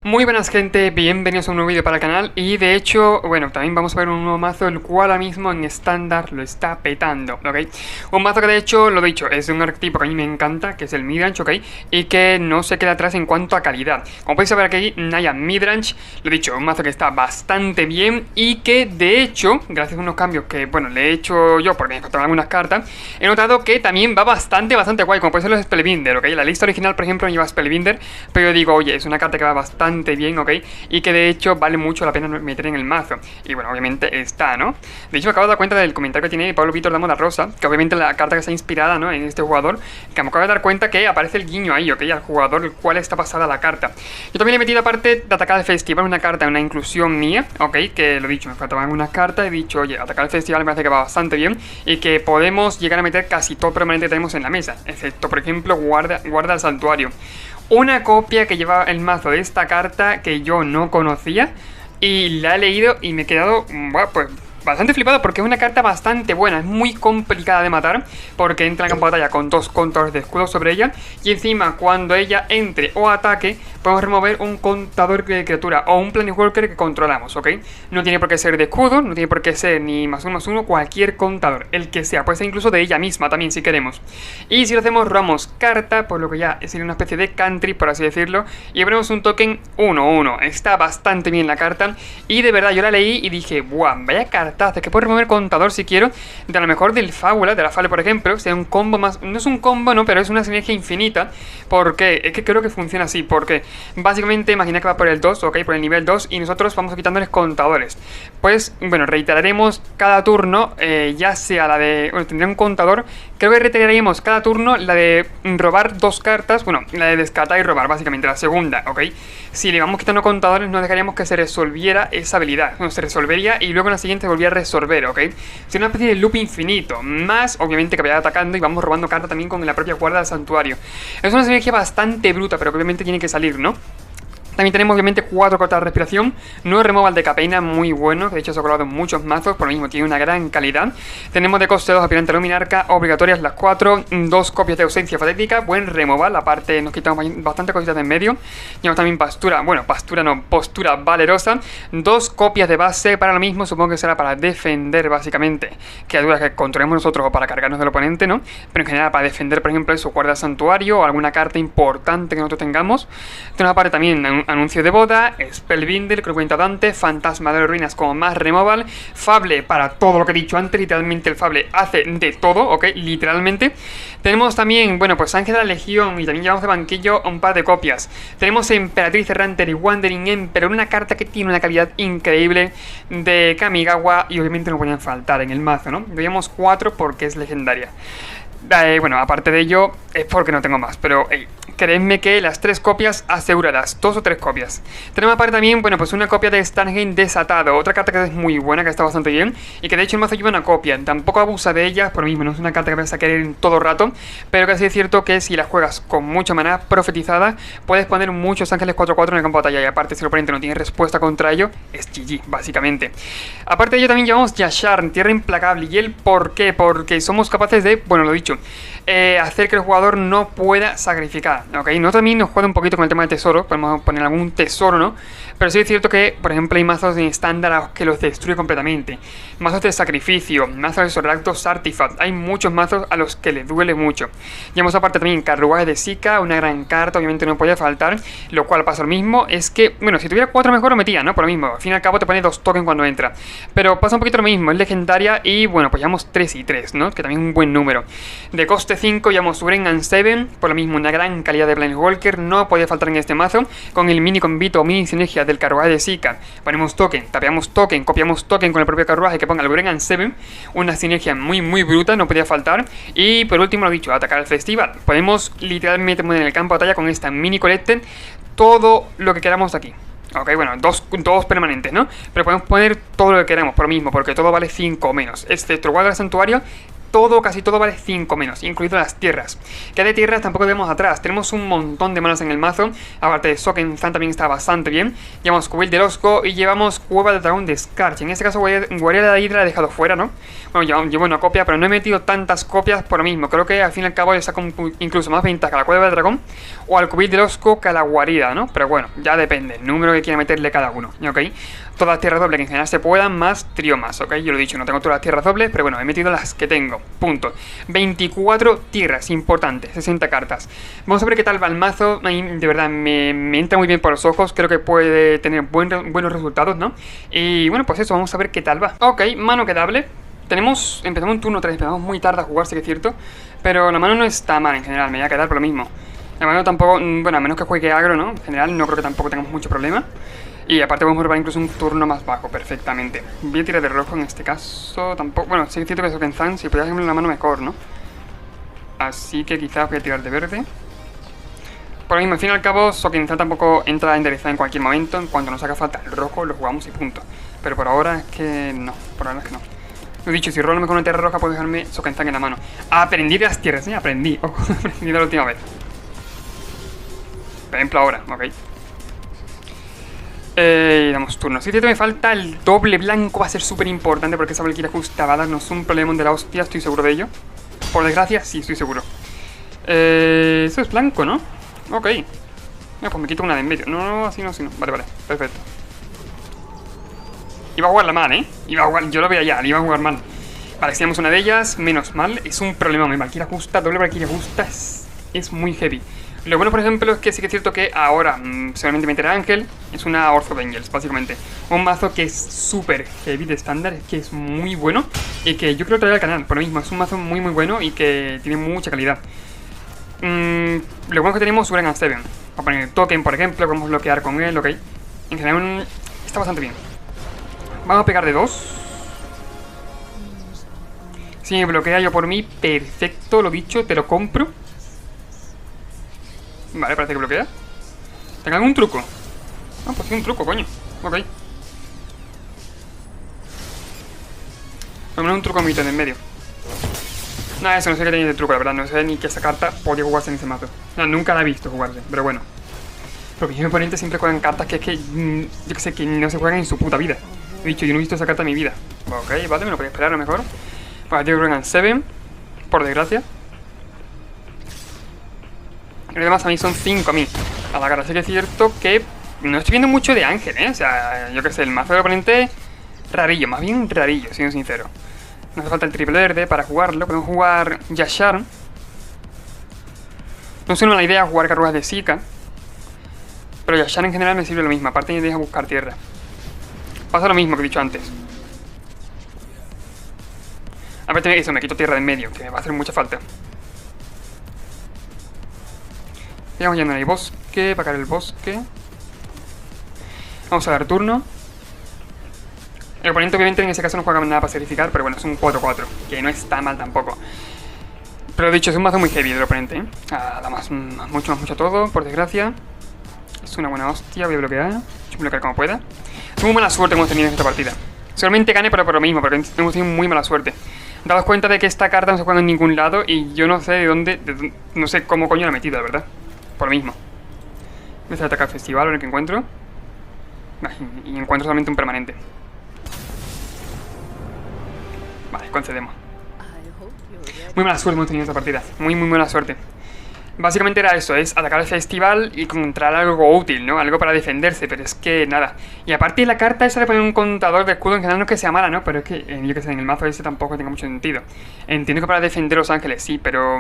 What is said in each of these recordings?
Muy buenas gente, bienvenidos a un nuevo vídeo para el canal y de hecho, bueno, también vamos a ver un nuevo mazo el cual ahora mismo en estándar lo está petando, ¿ok? Un mazo que de hecho, lo dicho, es de un arquetipo que a mí me encanta, que es el midrange, ¿ok? Y que no se queda atrás en cuanto a calidad. Como podéis ver aquí, Naya midrange, lo dicho, un mazo que está bastante bien y que de hecho, gracias a unos cambios que, bueno, le he hecho yo porque me encontraba algunas cartas, he notado que también va bastante guay, como puede ser los Spellbinder, ¿ok? La lista original, por ejemplo, no lleva Spellbinder, pero yo digo, oye, es una carta que va bastante bien, ¿ok? Y que de hecho vale mucho la pena meter en el mazo. Y bueno, obviamente está, ¿no? De hecho me acabo de dar cuenta del comentario que tiene Pablo Víctor Damo da Rosa, que obviamente la carta que está inspirada, ¿no? En este jugador, que me acabo de dar cuenta que aparece el guiño ahí, ¿ok? Al jugador el cual está pasada la carta. Yo también he metido aparte de atacar al festival una carta, una inclusión mía, ¿ok? Que lo he dicho, me faltaban unas cartas, he dicho, oye, atacar al festival me parece que va bastante bien y que podemos llegar a meter casi todo permanente que tenemos en la mesa, excepto, por ejemplo, guarda al santuario. Una copia que lleva el mazo de esta carta que yo no conocía y la he leído y me he quedado, bueno, pues bastante flipado porque es una carta bastante buena, es muy complicada de matar porque entra en campo de batalla con dos contadores de escudo sobre ella y encima cuando ella entre o ataque podemos remover un contador de criatura o un Planeswalker que controlamos, ¿ok? No tiene por qué ser de escudo, no tiene por qué ser ni +1/+1, cualquier contador, el que sea, puede ser incluso de ella misma también si queremos. Y si lo hacemos robamos carta, por lo que ya sería una especie de country, por así decirlo, y ponemos un token 1/1, está bastante bien la carta y de verdad yo la leí y dije, ¡buah! Vaya carta, que puedo remover contador si quiero, de a lo mejor del Fábula, de la Fable por ejemplo, sea un combo más, no es un combo, no, pero es una sinergia infinita, porque es que creo que funciona así, porque básicamente imagina que va por el 2, ok, por el nivel 2, y nosotros vamos quitándoles contadores. Pues, bueno, reiteraremos cada turno, ya sea la de, bueno, tendría un contador, creo que reiteraremos cada turno la de robar dos cartas, bueno, la de descartar y robar, básicamente, la segunda, ok. Si le vamos quitando contadores, no dejaríamos que se resolviera esa habilidad, no, se resolvería y luego en la siguiente volvía a resolver, ok. Sería una especie de loop infinito, más obviamente que vaya atacando y vamos robando cartas también con la propia guarda del santuario. Es una sinergia bastante bruta, pero que obviamente tiene que salir, ¿no? También tenemos obviamente 4 cortas de respiración, 9 removal de capeina, muy bueno, que de hecho se ha colado en muchos mazos, por lo mismo tiene una gran calidad. Tenemos de coste 2 aspirante luminarca, obligatorias las 4, 2 copias de ausencia patética, buen removal, aparte nos quitamos bastante cositas de en medio. Tenemos también pastura, bueno, pastura no, postura valerosa, 2 copias de base para lo mismo, supongo que será para defender básicamente criaturas que controlemos nosotros o para cargarnos del oponente, ¿no? Pero en general para defender, por ejemplo, eso, guarda santuario o alguna carta importante que nosotros tengamos. Tenemos aparte también anuncio de boda, Spellbinder, creo que Dante, fantasma de las ruinas como más removal, Fable para todo lo que he dicho antes, literalmente el Fable hace de todo, ok, literalmente. Tenemos también, bueno, pues Ángel de la Legión y también llevamos de banquillo un par de copias. Tenemos Emperatriz Errante y Wandering Emperor, una carta que tiene una calidad increíble de Kamigawa y obviamente no podían faltar en el mazo, ¿no? Veíamos 4 porque es legendaria. Bueno, aparte de ello, es porque no tengo más, pero hey, creedme que las 3 copias aseguradas, 2 o 3 copias. Tenemos aparte también, bueno, pues una copia de Stargate desatado, otra carta que es muy buena, que está bastante bien, y que de hecho el mazo lleva una copia, tampoco abusa de ella, por lo mismo, no es una carta que vas a querer en todo rato, pero que sí es cierto que si la juegas con mucha maná profetizada, puedes poner muchos ángeles 4/4 en el campo de batalla, y aparte si el oponente no tiene respuesta contra ello, es GG, básicamente. Aparte de ello también llevamos Yasharn, Tierra Implacable, y el por qué, porque somos capaces de, bueno, lo dicho, hacer que el jugador no pueda sacrificar, ¿ok? No también nos juega un poquito con el tema de tesoro, podemos poner algún tesoro, ¿no? Pero sí es cierto que, por ejemplo, hay mazos en estándar que los destruye completamente. Mazos de sacrificio, mazos de Soractos Artifact, hay muchos mazos a los que les duele mucho. Llevamos aparte también Carruaje de Zika, una gran carta, obviamente no podía faltar, lo cual pasa lo mismo, es que, bueno, si tuviera 4 mejor lo metía, ¿no? Por lo mismo, al fin y al cabo te pone 2 tokens cuando entra. Pero pasa un poquito lo mismo, es legendaria y, bueno, pues llevamos 3 y 3, ¿no? Que también es un buen número. De coste 5 llevamos Uren and Seven, por lo mismo una gran calidad de Planeswalker, no podía faltar en este mazo, con el mini convito o mini sinergia del Carruaje de Zika, ponemos token, tapeamos token, copiamos token con el propio carruaje que ponga el Uren and Seven, una sinergia muy bruta, no podía faltar. Y por último lo dicho, atacar al festival, podemos literalmente poner en el campo de batalla con esta mini collected todo lo que queramos aquí. Ok, bueno, dos permanentes, ¿no? Pero podemos poner todo lo que queramos por lo mismo, porque todo vale 5 o menos, excepto el guarda del santuario, todo, casi todo vale 5 menos, incluido las tierras. Que de tierras tampoco tenemos atrás, tenemos un montón de manos en el mazo. Aparte de Sokenzan también está bastante bien. Llevamos Cubil del Osco y llevamos Cueva del Dragón de Scarch. En este caso Guardia de la Hidra la he dejado fuera, ¿no? Bueno, llevo una copia, pero no he metido tantas copias por lo mismo. Creo que al fin y al cabo le saco incluso más ventaja a la Cueva del Dragón o al Cubil del Osco que a la guarida, ¿no? Pero bueno, ya depende el número que quiera meterle cada uno, ¿ok? Todas las tierras dobles que en general se puedan, más triomas, ¿ok? Yo lo he dicho, no tengo todas las tierras dobles, pero bueno, he metido las que tengo, punto. 24 tierras, importante, 60 cartas. Vamos a ver qué tal va el mazo. A mí, de verdad, me entra muy bien por los ojos, creo que puede tener buenos resultados, ¿no? Y bueno, pues eso, vamos a ver qué tal va. Ok, mano quedable. Empezamos un turno 3, empezamos muy tarde a jugar, sí que es cierto, pero la mano no está mal en general, me voy a quedar por lo mismo. La mano tampoco, bueno, a menos que juegue agro, ¿no? En general no creo que tampoco tengamos mucho problema. Y aparte podemos robar incluso un turno más bajo, perfectamente. Voy a tirar de rojo en este caso, tampoco, bueno, sí que es cierto que Sokenzan, si pudiera hacerme la mano mejor, ¿no? Así que quizás voy a tirar de verde. Por lo mismo, al fin y al cabo, Sokenzan tampoco entra a enderezar en cualquier momento. En cuanto nos haga falta el rojo, lo jugamos y punto. Pero por ahora es que no, por ahora es que no. Lo he dicho, si rolo mejor una tierra roja puedo dejarme Sokenzan en la mano. Aprendí de las tierras, ¿eh? Aprendí, aprendí de la última vez. Por ejemplo ahora, ok. Damos turno. Si cierto me falta el doble blanco, va a ser súper importante porque esa Valkyria justa va a darnos un problemón de la hostia, estoy seguro de ello. Por desgracia, sí, estoy seguro. Eso es blanco, ¿no? Ok. Pues me quito una de en medio. No, así no, así no. Vale, vale, perfecto. Iba a jugarla mal, ¿eh? Iba a jugar, yo lo veía ya, iba a jugar mal. Vale, si tenemos una de ellas, menos mal. Es un problema, mi Valkyria justa, doble Valkyria justa es muy heavy. Lo bueno, por ejemplo, es que sí que es cierto que ahora seguramente meterá Ángel. Es una Ortho de Angels, básicamente. Un mazo que es súper heavy de estándar, que es muy bueno y que yo creo traer al canal. Por lo mismo, es un mazo muy bueno y que tiene mucha calidad. Lo bueno que tenemos Uran 7. A poner el token, por ejemplo, podemos bloquear con él, ok. En general está bastante bien. Vamos a pegar de 2. Si me bloquea yo por mí, perfecto, lo dicho, te lo compro. Vale, parece que bloquea. ¿Tengo algún truco? Ah, pues sí, un truco, coño. Ok. Vamos a un truco amiguito en el medio. No, eso no sé qué tenía de truco, la verdad. No sé ni que esa carta podía jugarse en ese mazo. No, nunca la he visto jugarse, pero bueno. Porque mis oponentes siempre juegan cartas que es que, yo que sé, que no se juegan en su puta vida. He dicho, yo no he visto esa carta en mi vida. Ok, vale, me lo podía esperar a lo mejor. Pues yo creo que 7, por desgracia. Y los demás a mí son 5 a mí. A la cara, así que es cierto que no estoy viendo mucho de Ángel, ¿eh? O sea, yo que sé, el mazo del oponente rarillo, más bien rarillo, siendo sincero. No hace falta el triple verde para jugarlo. Podemos jugar Yashar. No es una mala idea jugar Carruajes de Zika, pero Yashar en general me sirve lo mismo. Aparte me deja buscar tierra. Pasa lo mismo que he dicho antes. Aparte eso, me quito tierra de en medio, que me va a hacer mucha falta. Vamos yendo al bosque, para caer el bosque. Vamos a dar turno. El oponente obviamente en ese caso no juega nada para sacrificar, pero bueno, es un 4-4, que no está mal tampoco. Pero dicho, es un mazo muy heavy del oponente, ¿eh? Da más, mucho todo, por desgracia. Es una buena hostia, voy a bloquear. Voy a bloquear como pueda. Muy mala suerte hemos tenido en esta partida. Seguramente gane, pero por lo mismo, porque hemos tenido muy mala suerte. Daos cuenta de que esta carta no se juega en ningún lado y yo no sé de dónde, no sé cómo coño la he metido, la verdad. Por lo mismo. Voy a atacar festival, a ver qué encuentro. Y encuentro solamente un permanente. Vale, concedemos. Muy mala suerte hemos tenido esta partida. Muy mala suerte. Básicamente era eso, es atacar el festival y encontrar algo útil, ¿no? Algo para defenderse, pero es que nada. Y aparte la carta esa de poner un contador de escudo en general no es que sea mala, ¿no? Pero es que, yo que sé, en el mazo ese tampoco tenga mucho sentido. Entiendo que para defender los ángeles sí, pero...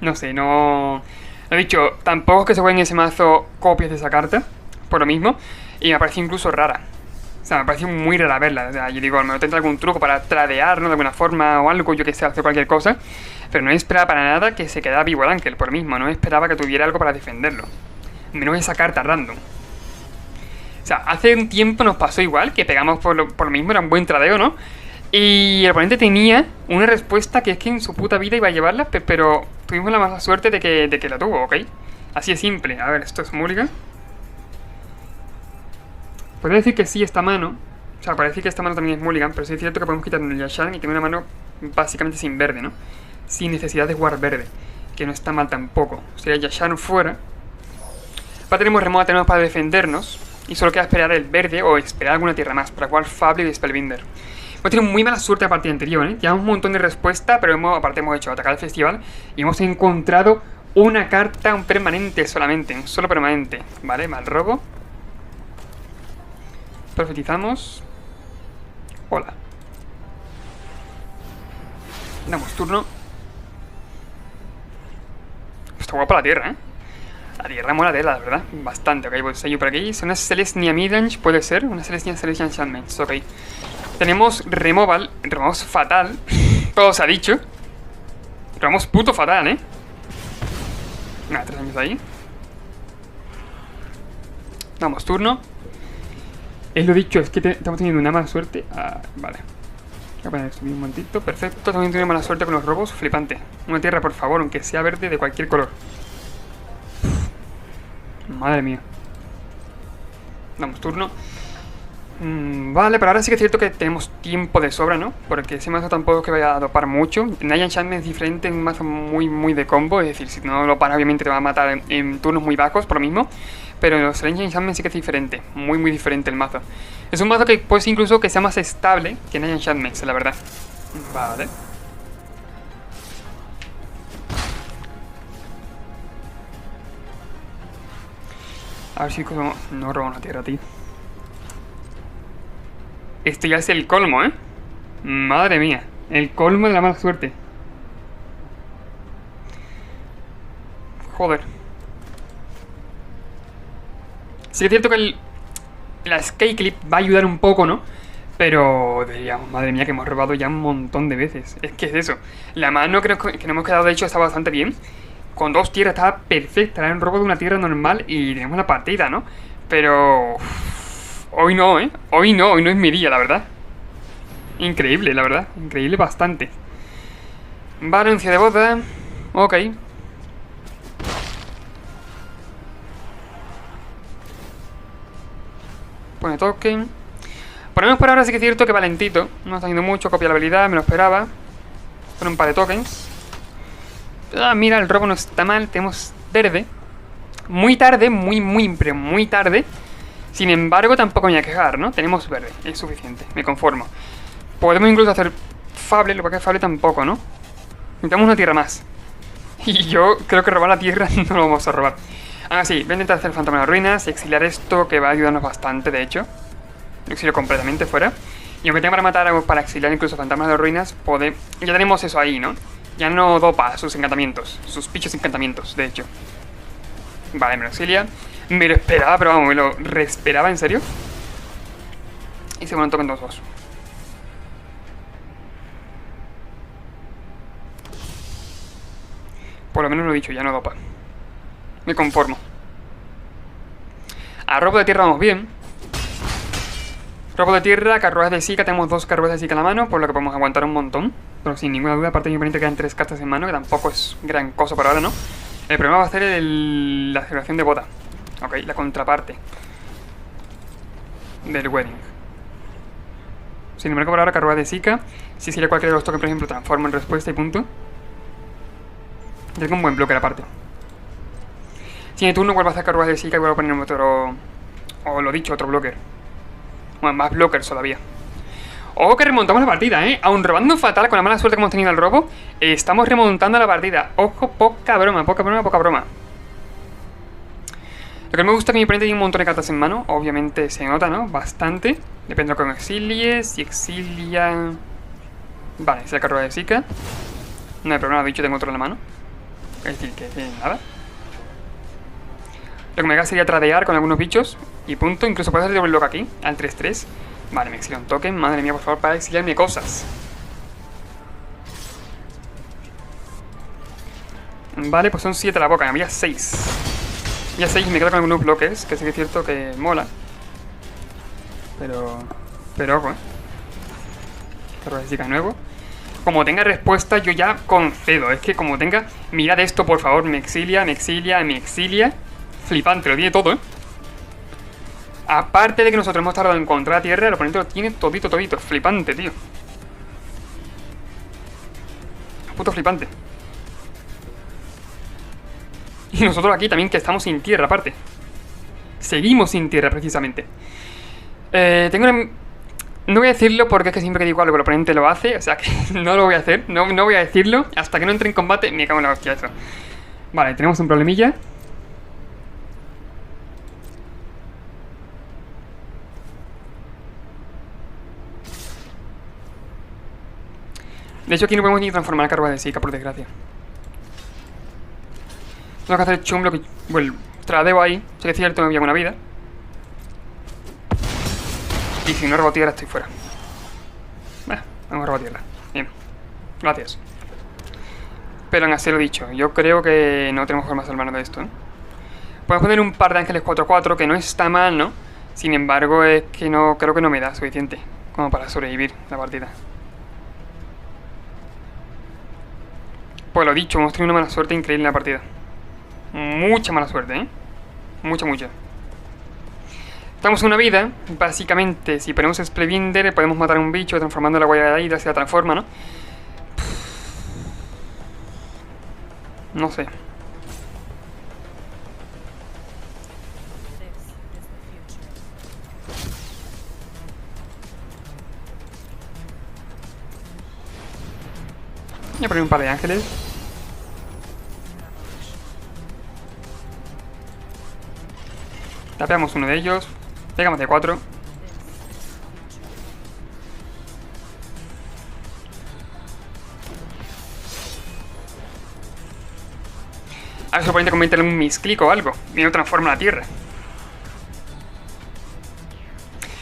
no sé, no... Lo he dicho, tampoco es que se jueguen en ese mazo copias de esa carta, por lo mismo. Y me parece incluso rara. O sea, me parece muy rara verla. O sea, yo digo, a lo mejor tendrá algún truco para tradear, ¿no? De alguna forma o algo, yo que sé, hacer cualquier cosa. Pero no esperaba para nada que se quedara vivo el ángel, por lo mismo. No esperaba que tuviera algo para defenderlo. Menos esa carta random. O sea, hace un tiempo nos pasó igual, que pegamos por lo mismo, era un buen tradeo, ¿no? Y el oponente tenía una respuesta que es que en su puta vida iba a llevarla, pero tuvimos la mala suerte de que la tuvo, ¿ok? Así de simple. A ver, esto es mulligan. Podría decir que sí esta mano. O sea, parece que esta mano también es mulligan, pero sí es cierto que podemos quitar el Yashan y tener una mano básicamente sin verde, ¿no? Sin necesidad de jugar verde, que no está mal tampoco. Sería Yashan fuera. Ahora tenemos remota, tenemos para defendernos. Y solo queda esperar el verde o esperar alguna tierra más para jugar Fable y Spellbinder. Hemos tenido muy mala suerte la partida anterior, ¿eh? Llevamos un montón de respuesta, pero aparte hemos hecho atacar el festival y hemos encontrado una carta, un permanente solamente, un solo permanente. Vale, mal robo. Profetizamos. Hola. Damos turno. Está guapa la tierra, ¿eh? La tierra mola tela, la verdad. Bastante, ok. Pues sello por aquí. Es una Celestia Midrange, puede ser. Una Celestia Enchantments, ok. Tenemos Removal. Removamos fatal. Todo se ha dicho. Removamos puto fatal, ¿eh? Nada, 3 años ahí. Damos turno. Es lo dicho, es que estamos teniendo una mala suerte. Ah, vale. Voy a poner esto un momentito. Perfecto. Estamos teniendo mala suerte con los robos. Flipante. Una tierra, por favor, aunque sea verde de cualquier color. Madre mía. Damos turno. Vale, pero ahora sí que es cierto que tenemos tiempo de sobra, ¿no? Porque ese mazo tampoco es que vaya a dopar mucho. Naya Enchantment es diferente, es un mazo muy de combo. Es decir, si no lo paras obviamente te va a matar en turnos muy bajos por lo mismo. Pero los Celestia Enchantment sí que es diferente. Muy diferente el mazo. Es un mazo que puede ser incluso que sea más estable que Naya Enchantment, la verdad. Vale. A ver si no robo una tierra, tío. Esto ya es el colmo, ¿eh? Madre mía. El colmo de la mala suerte. Joder. Sí que es cierto que la Sky Clip va a ayudar un poco, ¿no? Pero diríamos, madre mía, que hemos robado ya un montón de veces. Es que es eso. La mano que nos hemos quedado, de hecho, está bastante bien. Con 2 tierras estaba perfecta. Era un robo de una tierra normal y tenemos la partida, ¿no? Pero... hoy no, ¿eh? Hoy no es mi día, la verdad. Increíble, la verdad. Increíble bastante. Vale, anuncio de boda. Ok. Pone token. Ponemos por ahora, sí que es cierto que Valentito. No está haciendo mucho, copia la habilidad, me lo esperaba. Pone un par de tokens. Ah, mira, el robo no está mal. Tenemos verde. Muy tarde, pero muy tarde. Sin embargo, tampoco me voy a quejar, ¿no? Tenemos verde, es suficiente, me conformo. Podemos incluso hacer Fable, lo que es Fable tampoco, ¿no? Necesitamos una tierra más. Y yo creo que robar la tierra no lo vamos a robar. Ah, sí, voy a intentar hacer Fantasma de las Ruinas y exiliar esto, que va a ayudarnos bastante, de hecho. Lo exilio completamente fuera. Y aunque tenga para matar, para exiliar incluso Fantasmas de las Ruinas, ya tenemos eso ahí, ¿no? Ya no dopa sus encantamientos, sus pichos encantamientos, de hecho. Vale, me lo exilia. Me lo esperaba, pero vamos, me lo reesperaba, ¿en serio? Y se ponen token 2-2. Por lo menos lo he dicho, ya no dopa. Me conformo. A robo de tierra vamos bien. Robo de tierra, carruajes de Zika. Tenemos 2 carruajes de Zika en la mano, por lo que podemos aguantar un montón. Pero sin ninguna duda, aparte de mi oponente quedan 3 cartas en mano, que tampoco es gran cosa por ahora, ¿no? El problema va a ser la celebración de boda. Ok, la contraparte del wedding. Sin embargo, por ahora carruaje de Zika. Si sería cualquiera de los tokens, por ejemplo, transformo en respuesta y punto. Tengo un buen bloque aparte. Si en el turno vuelvo a hacer carruaje de Zika y vuelvo a poner otro... o lo dicho, otro blocker. Bueno, más blockers todavía. Ojo que remontamos la partida, ¿eh? Aun robando fatal con la mala suerte que hemos tenido al robo, estamos remontando la partida. Ojo, poca broma. Lo que me gusta es que mi oponente tiene un montón de cartas en mano. Obviamente se nota, ¿no? Bastante. Depende de lo que me exilie. Si exilia... Vale, es el carruaje de Zika. No hay problema, de hecho tengo otro en la mano. Es decir, que nada. Lo que me haga sería tradear con algunos bichos. Y punto, incluso puedo hacer doble block aquí. Al 3-3. Vale, me exilia un token. Madre mía, por favor, para exiliarme cosas. Vale, pues son 7 a la boca. Había 6. Ya 6 y me quedo con algunos bloques. Que sí que es cierto que mola. Pero ojo, Carro de Zika nuevo. Como tenga respuesta, yo ya concedo. Es que como tenga... Mirad esto, por favor. Me exilia. Flipante, lo tiene todo, Aparte de que nosotros hemos tardado en encontrar la tierra, el oponente lo tiene todito. Flipante, tío. puto flipante. Y nosotros aquí también que estamos sin tierra, aparte. Seguimos sin tierra, precisamente. Tengo una... No voy a decirlo porque es que siempre que digo algo el oponente lo hace. O sea que no lo voy a hacer. No voy a decirlo. Hasta que no entre en combate me cago en la hostia eso. Vale, tenemos un problemilla. De hecho aquí no podemos ni transformar a carga de Zika, por desgracia. Tengo que hacer el chumblo que... Bueno, tradeo ahí. Sí que es cierto, me voy a una vida. Y si no robo tierra estoy fuera. Vamos a robar tierra. Bien. Gracias. Pero aún así lo dicho, yo creo que no tenemos forma de salvarnos de esto, ¿eh? Podemos poner un par de ángeles 4-4, que no está mal, ¿no? Sin embargo, es que no creo que no me da suficiente como para sobrevivir la partida. Pues lo dicho, hemos tenido una mala suerte increíble en la partida. Mucha mala suerte, ¿eh? Mucha. Estamos en una vida, básicamente, si ponemos Spellbinder podemos matar a un bicho transformando la huella de la ira, se la transforma, ¿no? No sé. Voy a poner un par de ángeles. Tapeamos uno de ellos. Pegamos de 4. A ver si el oponente comete un misclick o algo. Y no transforma la tierra.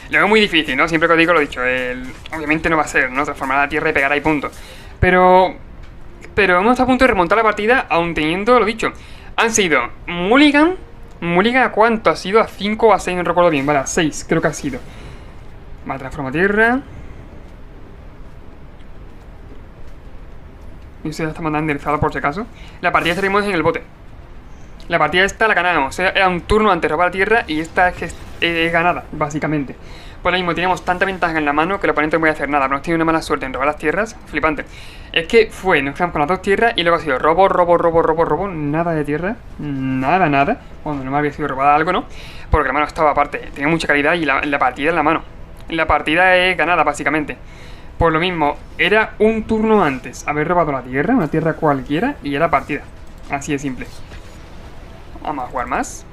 Lo veo muy difícil, ¿no? Siempre que os digo lo he dicho. Obviamente no va a ser, ¿no? Transformar la tierra y pegar ahí punto. Pero hemos estado a punto de remontar la partida, aún teniendo lo dicho. Han sido Mulligan. ¿Mulligan a cuánto ha sido? ¿A 5 o a 6? No recuerdo bien. Vale, a 6 creo que ha sido. Vale, transforma tierra. Y usted ya está mandando enderezado por si acaso. La partida estaríamos en el bote. La partida esta la ganábamos. Era un turno antes de robar la tierra y esta es ganada, básicamente. Por lo mismo, teníamos tanta ventaja en la mano que el oponente no podía hacer nada. Pero hemos tenido una mala suerte en robar las tierras. Flipante. Es que nos quedamos con las 2 tierras y luego ha sido robo. Nada de tierra. Nada. Cuando no me había sido robada algo, ¿no? Porque la mano estaba aparte. Tenía mucha calidad y la partida en la mano. La partida es ganada, básicamente. Por lo mismo, era un turno antes haber robado la tierra, una tierra cualquiera, y ya la partida. Así de simple. Vamos a jugar más.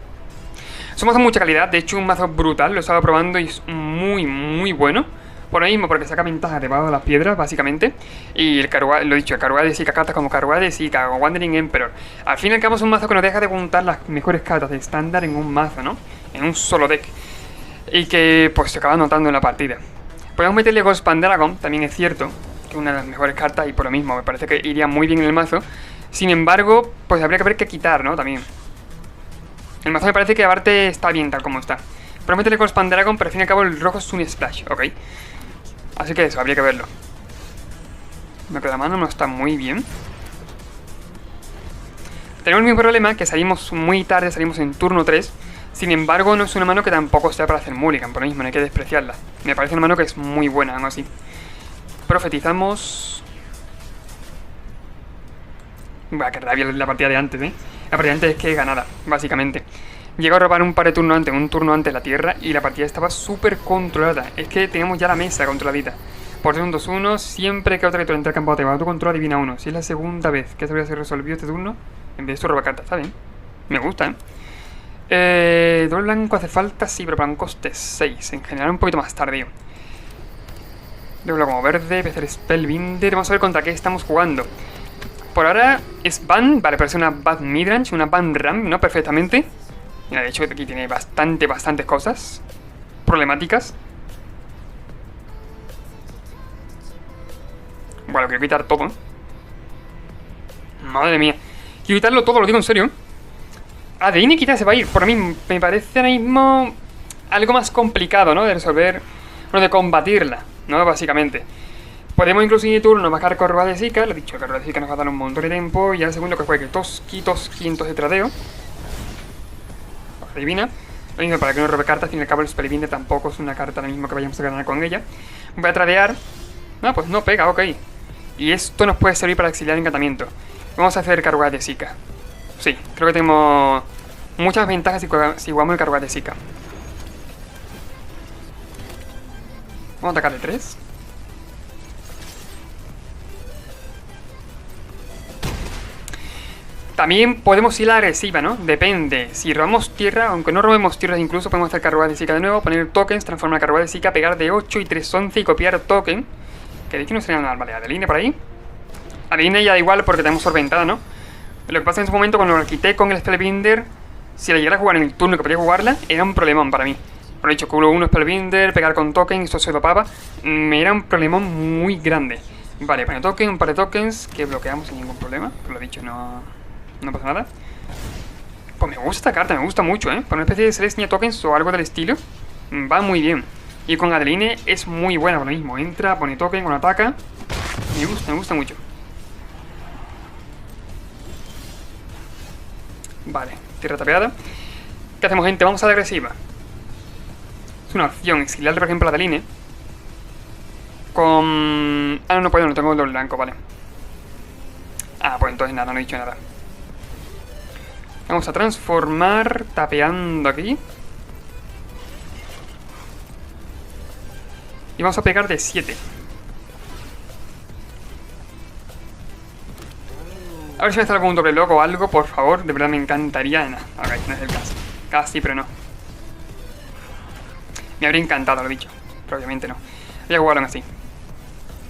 Es un mazo de mucha calidad, de hecho un mazo brutal, lo he estado probando y es muy bueno. Por lo mismo, porque saca ventaja debajo de las piedras, básicamente. Y el Karuga, lo he dicho, el Karuga de Zika, cartas como Karuga de Zika o Wandering Emperor. Al fin y al cabo es un mazo que nos deja de juntar las mejores cartas de estándar en un mazo, ¿no? En un solo deck. Y que pues se acaba notando en la partida. Podemos meterle Ghost Pandragon, también es cierto, que es una de las mejores cartas y por lo mismo me parece que iría muy bien en el mazo. Sin embargo, pues habría que ver qué quitar, ¿no? También. El mazo me parece que aparte está bien tal como está. Podemos meterle Ghost Pandragon, pero al fin y al cabo el rojo es un splash, ¿ok? Así que eso, habría que verlo. La mano no está muy bien. Tenemos el mismo problema, que salimos muy tarde, salimos en turno 3. Sin embargo, no es una mano que tampoco sea para hacer mulligan, por lo mismo, no hay que despreciarla. Me parece una mano que es muy buena, aún así. Profetizamos. Buah, que rabia la partida de antes, ¿eh? La partida de antes es que ganada, básicamente. Llego a robar un par de turnos antes, un turno antes la tierra, y la partida estaba súper controlada. Es que teníamos ya la mesa controladita. Por ser un 2-1, siempre que otra criatura entra al campo de batalla, tu control adivina 1. Si es la segunda vez que se resolvió este turno, en vez de esto roba cartas, ¿está bien? Me gusta, doble blanco hace falta, sí, pero para un coste 6. En general un poquito más tardío. Doble como verde, voy a hacer Spellbinder. Vamos a ver contra qué estamos jugando. Por ahora es Ban, vale, parece una Bad Midrange, una Ban Ram, ¿no? Perfectamente. Mira, de hecho aquí tiene bastantes cosas problemáticas. Bueno, quiero quitar todo, ¿eh? Madre mía. Quiero quitarlo todo, lo digo en serio. ADN quizás se va a ir. Por mí me parece ahora mismo algo más complicado, ¿no? De resolver, bueno, de combatirla, ¿no? Básicamente. Podemos incluso en turno bajar Corva de Zika. Lo he dicho, Corva de Zika nos va a dar un montón de tiempo. Y al segundo que juegue Toski, entonces tradeo. Adivina. Lo mismo para que no robe cartas. Al fin y al cabo el Spellbinder tampoco es una carta ahora mismo que vayamos a ganar con ella. Voy a tradear. No, pues no pega, ok. Y esto nos puede servir para exiliar encantamiento. Vamos a hacer Carruaje de Zika. Sí, creo que tenemos muchas ventajas si jugamos el Carruaje de Zika. Vamos a atacar de 3. También podemos ir a la agresiva, ¿no? Depende. Si robamos tierra, aunque no robemos tierras, incluso podemos hacer Carruaje de Zika de nuevo, poner tokens, transformar el Carruaje de Zika, pegar de 8 y 3, 11 y copiar token. Que de hecho no sería nada. Vale, Adeline por ahí. Adeline ya da igual porque tenemos Sorventada, ¿no? Lo que pasa en ese momento cuando lo quité con el Spellbinder, si la llegara a jugar en el turno que podía jugarla, era un problemón para mí. Por lo dicho, culo 1 Spellbinder, pegar con token, esto se lo papa. Me era un problemón muy grande. Vale, pone token, un par de tokens que bloqueamos sin ningún problema. Por lo dicho, no pasa nada. Pues me gusta esta carta, me gusta mucho, ¿eh? Por una especie de Celestia Tokens o algo del estilo, va muy bien. Y con Adeline es muy buena por lo mismo. Entra, pone token, con ataca. Me gusta mucho. Vale, tierra tapeada. ¿Qué hacemos, gente? Vamos a la agresiva. Es una opción, exiliarle por ejemplo a Adeline. Con... Ah, no puedo, no tengo el doble blanco, vale. Ah, pues entonces nada, no he dicho nada. Vamos a transformar tapeando aquí. Y vamos a pegar de 7. A ver si me sale algún doble loco o algo, por favor. De verdad me encantaría. No, ok, no es el caso. Casi, pero no. Me habría encantado, lo he dicho. Pero obviamente no. Voy a jugarlo así.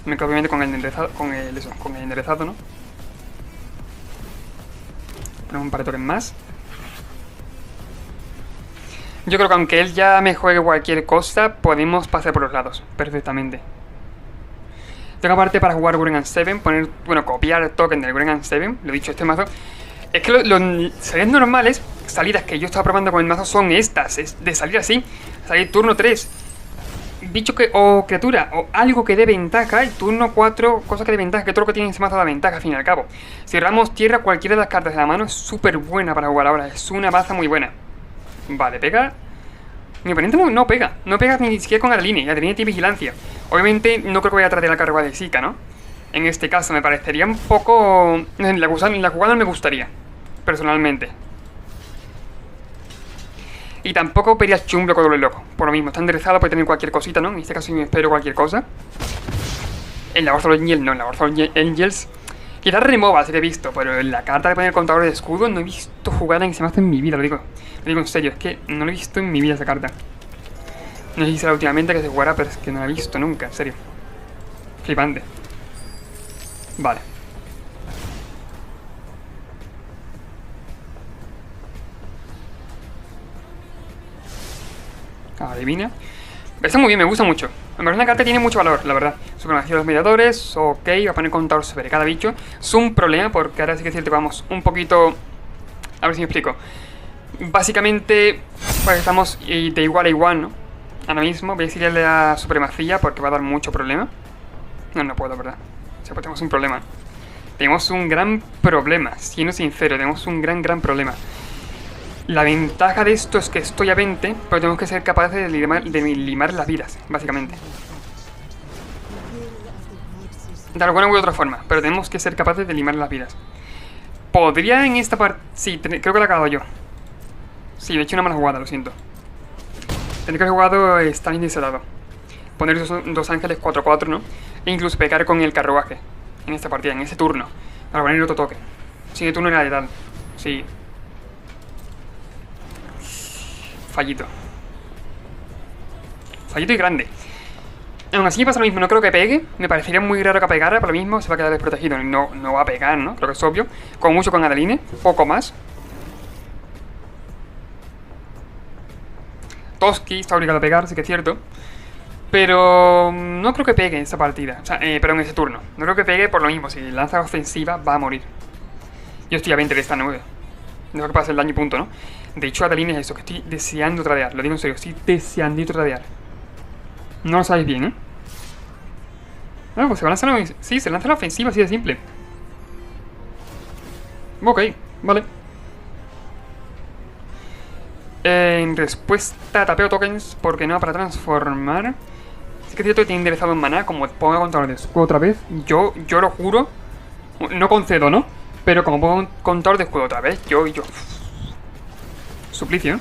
Me quedo obviamente con el enderezado, con el enderezado, ¿no? Ponemos un par de tokens más. Yo creo que aunque él ya me juegue cualquier cosa, podemos pasar por los lados perfectamente. Tengo aparte para jugar Gurren 7, poner, bueno, copiar el token del Gurren 7, lo he dicho, este mazo. Es que los salidas normales, salidas que yo estaba probando con el mazo son estas, es de salir así, salir turno 3, bicho que, o criatura, o algo que dé ventaja, y turno 4, cosa que dé ventaja, que todo lo que tiene ese mazo da ventaja al fin y al cabo. Si robamos tierra, cualquiera de las cartas de la mano es súper buena para jugar ahora, es una baza muy buena. Vale, pega. Mi oponente no pega ni siquiera con Adeline, y Adeline tiene vigilancia. Obviamente no creo que vaya a tratar de la carga de Zika, ¿no? En este caso me parecería un poco... La jugada no me gustaría, personalmente. Y tampoco pediría el chumblo con doble loco. Por lo mismo, está enderezado, puede tener cualquier cosita, ¿no? En este caso me espero cualquier cosa. En la Orthol Angel no, en la Orthol Angels quizás remova, si que he visto, pero en la carta de poner contador de escudo no he visto jugada en ese mazo en mi vida, lo digo en serio, es que no lo he visto en mi vida esa carta. No sé si será últimamente que se jugara, pero es que no la he visto nunca, en serio. Flipante. Vale. Adivina. Está muy bien, me gusta mucho. En verdad, una carta tiene mucho valor, la verdad. Supremacía de los mediadores, ok, va a poner contador sobre cada bicho. Es un problema porque ahora sí que es cierto que vamos un poquito... A ver si me explico. Básicamente, pues estamos de igual a igual, ¿no? Ahora mismo voy a exiliarle a supremacía porque va a dar mucho problema. No puedo, ¿verdad? O sea, pues tenemos un problema. Tenemos un gran problema, siendo sincero, tenemos un gran problema. La ventaja de esto es que estoy a 20, pero tenemos que ser capaces de limar las vidas, básicamente. De alguna u otra forma, pero tenemos que ser capaces de limar las vidas. Podría en esta parte... Sí, creo que la he acabado yo. Sí, he hecho una mala jugada, lo siento. Tendría que haber jugado Stalin desolado. Poner dos ángeles 4-4, ¿no? E incluso pegar con el carruaje. En esta partida, en ese turno. Para poner otro toque. Sí, el turno era letal. Sí. Fallito. Fallito y grande. Aún así pasa lo mismo, no creo que pegue. Me parecería muy raro que pegara, pero lo mismo se va a quedar desprotegido. No va a pegar, ¿no? Creo que es obvio. Como mucho con Adeline, poco más. Toski está obligado a pegar, sí que es cierto. Pero no creo que pegue en esta partida. O sea, pero en ese turno. No creo que pegue por lo mismo. Si lanza ofensiva, va a morir. Yo estoy a 20 de esta 9. No que pase el daño y punto, ¿no? De hecho, Adeline es eso, que estoy deseando tradear. Lo digo en serio, estoy deseando tradear. No lo sabéis bien, ¿eh? Ah, pues se va a lanzar sí, se lanza la ofensiva, así de simple. Ok, vale. En respuesta, tapeo tokens, porque no para transformar. Sí que es cierto que tiene enderezado en maná. Como ponga contador de escudo otra vez, yo lo juro. No concedo, ¿no? Pero como pongo contador de escudo otra vez, yo. Suplicio, ¿eh?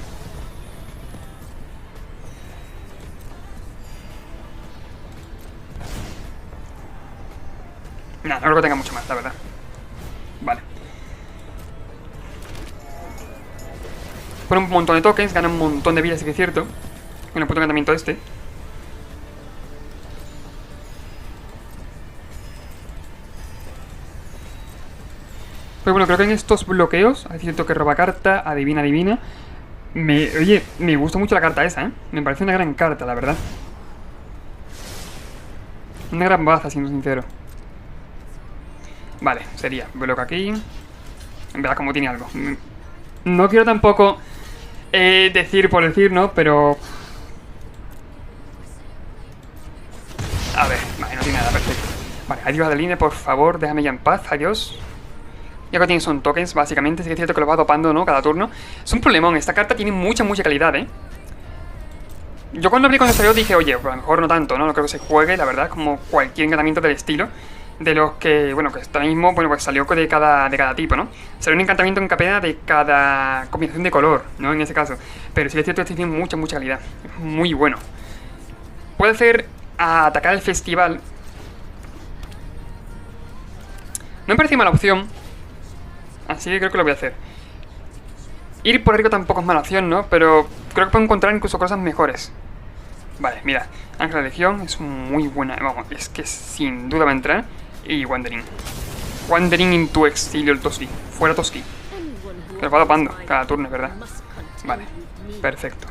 Nah, no creo que tenga mucho más, la verdad. Vale. Pone un montón de tokens, gana un montón de vidas, sí que es cierto. Con el puto encantamiento este. Pero bueno, creo que en estos bloqueos, es cierto que roba carta, adivina. Oye, me gusta mucho la carta esa, ¿eh? Me parece una gran carta, la verdad. Una gran baza, siendo sincero. Vale, sería bloque aquí. En verdad, como tiene algo. No quiero tampoco decir por decir, ¿no? Pero... A ver, vale, no tiene nada, perfecto. Vale, adiós Adeline, por favor, déjame ya en paz, adiós. Ya que tiene son tokens, básicamente, sí que es cierto que lo va dopando, ¿no? Cada turno. Es un problemón, esta carta tiene mucha calidad, ¿eh? Yo cuando abrí con salió dije, oye, pues a lo mejor no tanto, ¿no? No creo que se juegue, la verdad, como cualquier encantamiento del estilo. De los que, bueno, que ahora mismo, bueno, pues salió de cada tipo, ¿no? Salió un encantamiento en capena de cada combinación de color, ¿no? En ese caso. Pero sí que es cierto que tiene mucha calidad. Es muy bueno. Puede hacer a atacar el festival. No me parece mala opción. Así que creo que lo voy a hacer. Ir por arriba tampoco es mala opción, ¿no? Pero creo que puedo encontrar incluso cosas mejores. Vale, mira. Ángel de Legión es muy buena. Vamos, es que sin duda va a entrar. Y Wandering. Wandering in tu exilio el Toski. Fuera Toski. Que lo va dopando cada turno, es verdad. Vale, perfecto.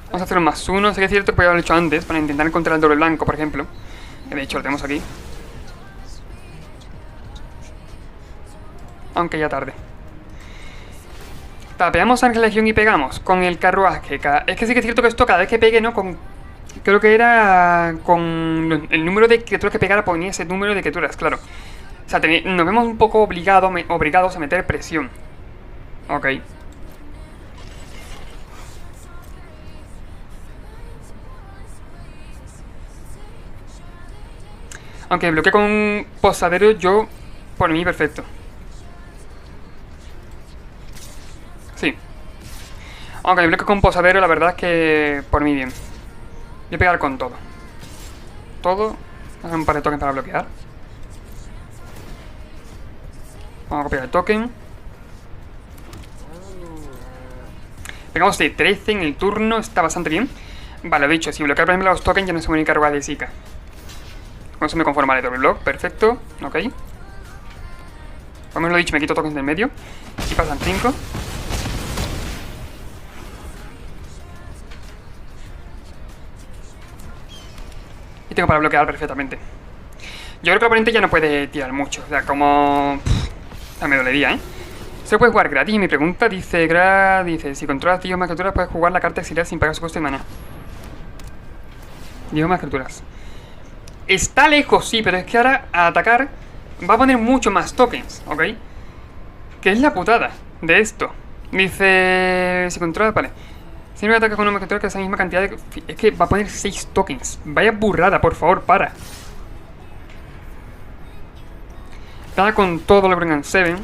Vamos a hacer un +1. Sé que es cierto que podría haberlo hecho antes para intentar encontrar el doble blanco, por ejemplo. Que de hecho lo tenemos aquí. Aunque ya tarde. Tapeamos Ángel de Legión y pegamos con el carruaje. Es que sí que es cierto que esto cada vez que pegue, ¿no? Creo que era con el número de criaturas que pegara, ponía ese número de criaturas, claro. O sea, nos vemos un poco obligados a meter presión. Ok. Aunque bloquee con un posadero, yo, por mí, perfecto. Sí. Aunque bloquee con posadero, la verdad es que por mí bien. Voy a pegar con todo. Todo. Hacer un par de tokens para bloquear. Vamos a copiar el token. Pegamos de 13 en el turno, está bastante bien. Vale, lo dicho, si bloquear por ejemplo los tokens ya no se me encarga de Zika. Con eso me conformaré, doble block, perfecto, ok. Como os lo he dicho, me quito tokens del medio. Y pasan 5. Y tengo para bloquear perfectamente. Yo creo que el oponente ya no puede tirar mucho. O sea, como... o sea, me dolería, ¿eh? Se puede jugar gratis. Y mi pregunta dice... dice, si controlas 10 más criaturas, puedes jugar la carta exiliar sin pagar su coste de mana. 10 más criaturas. Está lejos, sí, pero es que ahora a atacar va a poner mucho más tokens, ¿ok? Que es la putada de esto. Dice... si controlas... vale. Siempre ataca con una criatura que es esa misma cantidad de... es que va a poner 6 tokens. Vaya burrada, por favor, para. Está con todo lo que brincan 7.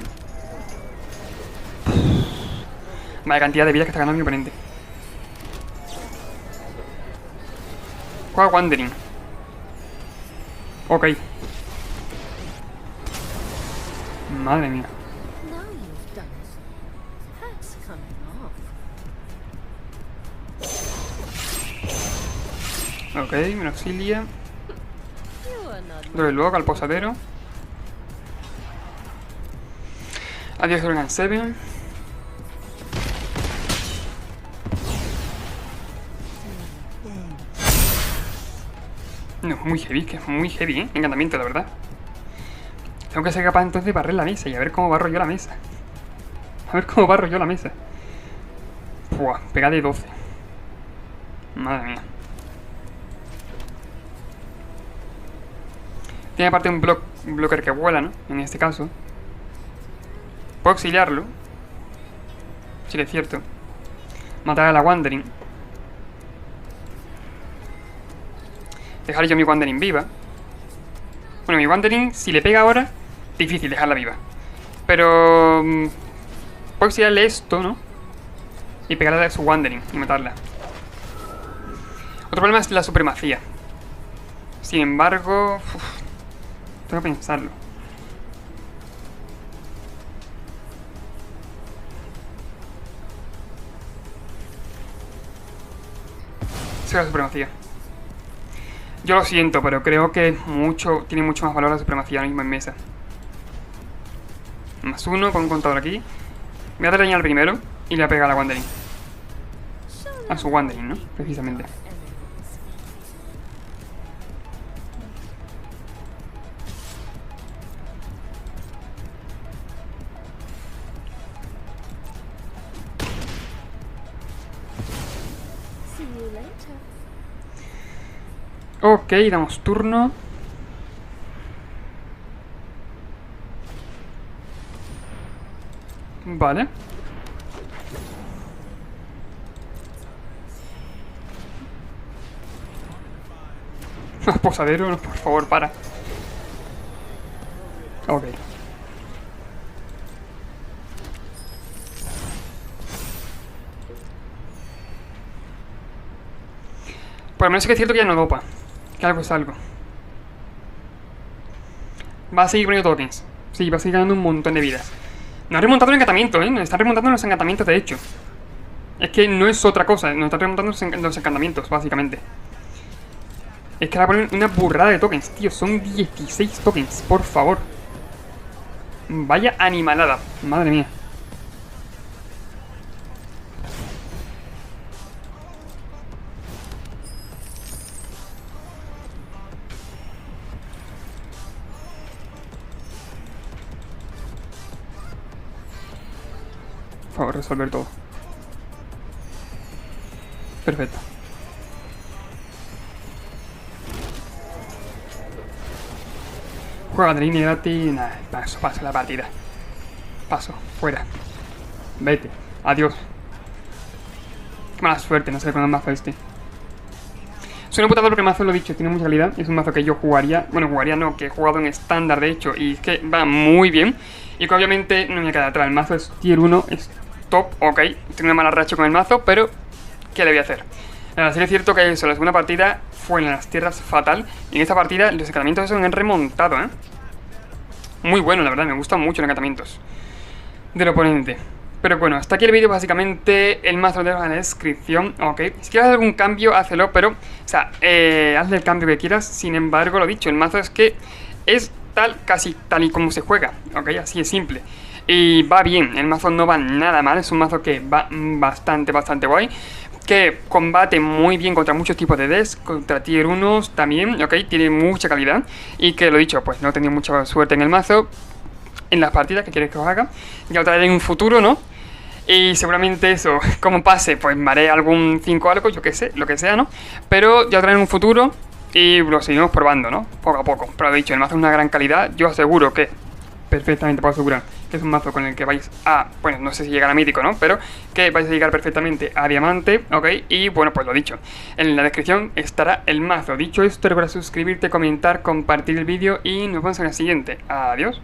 Vaya cantidad de vidas que está ganando mi oponente. Juega Wandering. Ok. Madre mía. Ok, me auxilia. Doble luego al posadero. Adiós, Organ 7. No, muy heavy, que es muy heavy, ¿eh? Encantamiento, la verdad. Tengo que ser capaz entonces de barrer la mesa y a ver cómo barro yo la mesa. A ver cómo barro yo la mesa. Buah, pega de 12. Madre mía. Tiene aparte un block un blocker que vuela, ¿no? En este caso. Puedo exiliarlo. Si es cierto. Matar a la Wandering. Dejar yo mi Wandering viva. Bueno, mi Wandering, si le pega ahora, difícil dejarla viva. Pero... puedo exiliarle esto, ¿no? Y pegarle a su Wandering y matarla. Otro problema es la supremacía. Sin embargo... tengo que pensarlo. Es la supremacía. Yo lo siento, pero creo que tiene mucho más valor la supremacía ahora mismo en mesa. +1 con un contador aquí. Voy a dañar al primero y le voy a pegar a la Wandering. A su Wandering, ¿no? Precisamente. Ok, damos turno. Vale. Posadero, no, por favor, para. Ok. Por lo menos sí que es cierto que ya no dopa. Que algo es algo. Va a seguir poniendo tokens. Sí, va a seguir ganando un montón de vidas. Nos ha remontado el encantamiento, ¿eh? Nos están remontando los encantamientos, de hecho. Es que no es otra cosa. Nos están remontando los encantamientos, básicamente. Es que ahora ponen una burrada de tokens, tío. Son 16 tokens, por favor. Vaya animalada. Madre mía. Por favor, resolver todo. Perfecto. Juega de línea gratis. Nada, paso la partida. Paso, fuera. Vete. Adiós. Qué mala suerte, no sé con el mazo este. Soy un putador porque el mazo, lo he dicho, tiene mucha calidad. Es un mazo que yo jugaría. Bueno, jugaría no, que he jugado en estándar, de hecho. Y es que va muy bien. Y que obviamente no me queda atrás. El mazo es tier 1, es top, ok. Tengo una mala racha con el mazo, pero ¿qué le voy a hacer? La serie es cierto que eso, la segunda partida fue en las tierras fatal. Y en esta partida los encantamientos esos han remontado, ¿eh? Muy bueno, la verdad, me gustan mucho los encantamientos del oponente. Pero bueno, hasta aquí el vídeo, básicamente el mazo lo dejo en la descripción, ok. Si quieres hacer algún cambio, hazlo, pero, o sea, hazle el cambio que quieras. Sin embargo, lo dicho, el mazo es que es casi tal y como se juega, ok, así es simple. Y va bien, el mazo no va nada mal, es un mazo que va bastante guay. Que combate muy bien contra muchos tipos de decks, contra tier 1 también, ok, tiene mucha calidad. Y que lo dicho, pues no he tenido mucha suerte en el mazo, en las partidas que quieres que os haga. Ya lo traeré en un futuro, ¿no? Y seguramente eso, como pase, pues me haré algún 5 algo, yo que sé, lo que sea, ¿no? Pero ya lo traeré en un futuro y lo seguimos probando, ¿no? Poco a poco. Pero lo dicho, el mazo es una gran calidad, yo aseguro que, perfectamente puedo asegurar, que es un mazo con el que vais a, bueno, no sé si llegar a mítico, ¿no? Pero que vais a llegar perfectamente a diamante, ¿ok? Y bueno, pues lo dicho, en la descripción estará el mazo. Dicho esto, recuerda suscribirte, comentar, compartir el vídeo y nos vemos en la siguiente. Adiós.